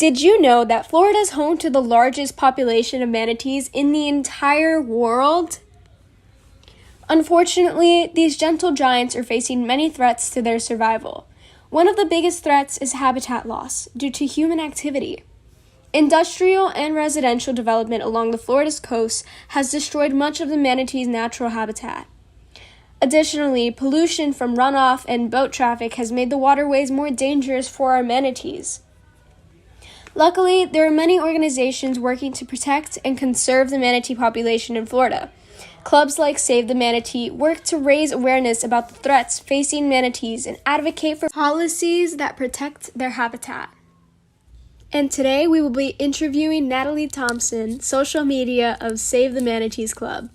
Did you know that Florida is home to the largest population of manatees in the entire world? Unfortunately, these gentle giants are facing many threats to their survival. One of the biggest threats is habitat loss due to human activity. Industrial and residential development along the Florida's coast has destroyed much of the manatee's natural habitat. Additionally, pollution from runoff and boat traffic has made the waterways more dangerous for our manatees. Luckily, there are many organizations working to protect and conserve the manatee population in Florida. Clubs like Save the Manatee work to raise awareness about the threats facing manatees and advocate for policies that protect their habitat. And today we will be interviewing Natalie Thompson, social media of Save the Manatees Club.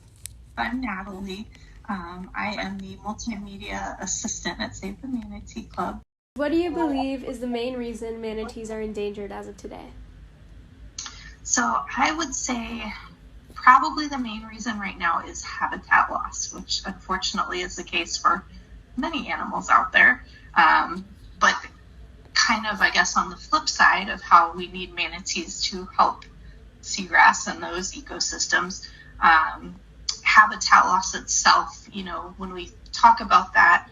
I'm Natalie. I am the multimedia assistant at Save the Manatee Club. What do you believe is the main reason manatees are endangered as of today? So I would say probably the main reason right now is habitat loss, which unfortunately is the case for many animals out there. But kind of, I guess, on the flip side of how we need manatees to help seagrass and those ecosystems, habitat loss itself, when we talk about that,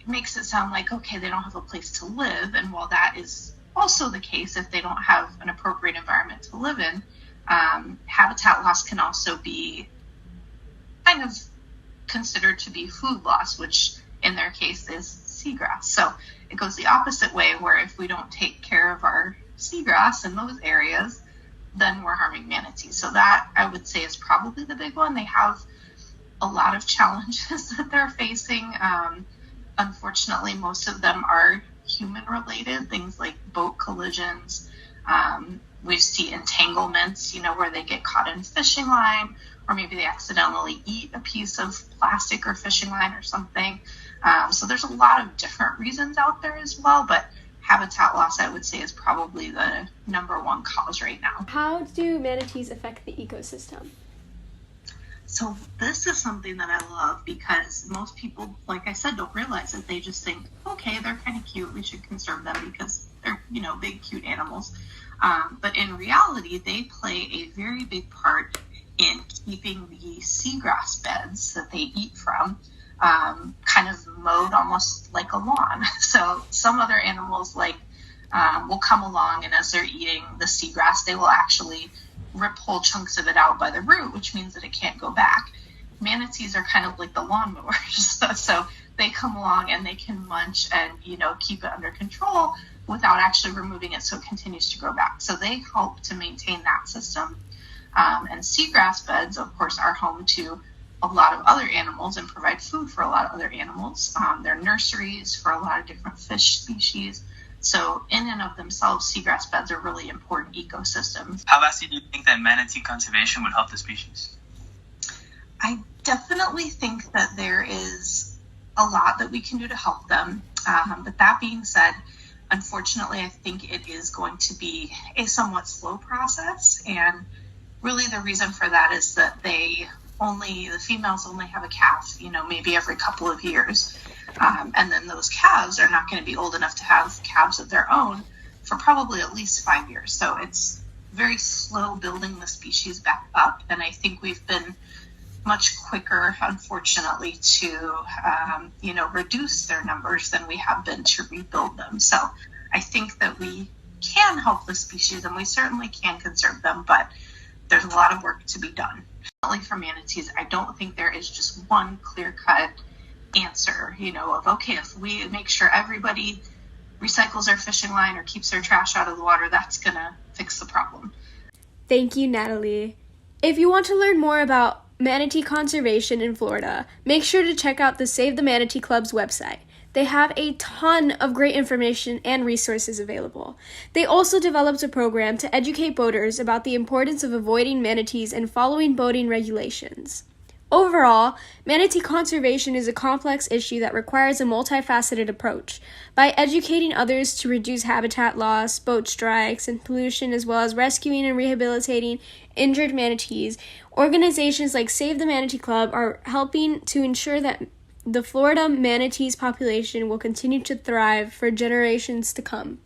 makes it sound like, okay, they don't have a place to live. And while that is also the case, if they don't have an appropriate environment to live in, habitat loss can also be kind of considered to be food loss, which in their case is seagrass. So it goes the opposite way, where if we don't take care of our seagrass in those areas, then we're harming manatees. So that, I would say, is probably the big one. They have a lot of challenges that they're facing. Unfortunately, most of them are human-related, things like boat collisions. We see entanglements, where they get caught in fishing line, or maybe they accidentally eat a piece of plastic or fishing line or something. So there's a lot of different reasons out there as well, but habitat loss, I would say, is probably the number one cause right now. How do manatees affect the ecosystem? So this is something that I love, because most people, like I said, don't realize it. They just think, okay, they're kind of cute, we should conserve them because they're, big, cute animals. But in reality, they play a very big part in keeping the seagrass beds that they eat from kind of mowed almost like a lawn. So some other animals will come along, and as they're eating the seagrass, they will actually rip whole chunks of it out by the root, which means that it can't go back. Manatees are kind of like the lawnmowers. So they come along and they can munch and, keep it under control without actually removing it so it continues to grow back. So they help to maintain that system. And seagrass beds, of course, are home to a lot of other animals and provide food for a lot of other animals. They're nurseries for a lot of different fish species. So in and of themselves, seagrass beds are really important ecosystems. How vastly do you think that manatee conservation would help the species? I definitely think that there is a lot that we can do to help them. But that being said, unfortunately, I think it is going to be a somewhat slow process. And really the reason for that is that the females only have a calf, maybe every couple of years. And then those calves are not going to be old enough to have calves of their own for probably at least 5 years. So it's very slow building the species back up. And I think we've been much quicker, unfortunately, to, reduce their numbers than we have been to rebuild them. So I think that we can help the species, and we certainly can conserve them, but there's a lot of work to be done. For manatees, I don't think there is just one clear-cut answer, of, okay, if we make sure everybody recycles their fishing line or keeps their trash out of the water, that's going to fix the problem. Thank you, Natalie. If you want to learn more about manatee conservation in Florida, make sure to check out the Save the Manatee Club's website. They have a ton of great information and resources available. They also developed a program to educate boaters about the importance of avoiding manatees and following boating regulations. Overall, manatee conservation is a complex issue that requires a multifaceted approach. By educating others to reduce habitat loss, boat strikes, and pollution, as well as rescuing and rehabilitating injured manatees, organizations like Save the Manatee Club are helping to ensure that the Florida manatees population will continue to thrive for generations to come.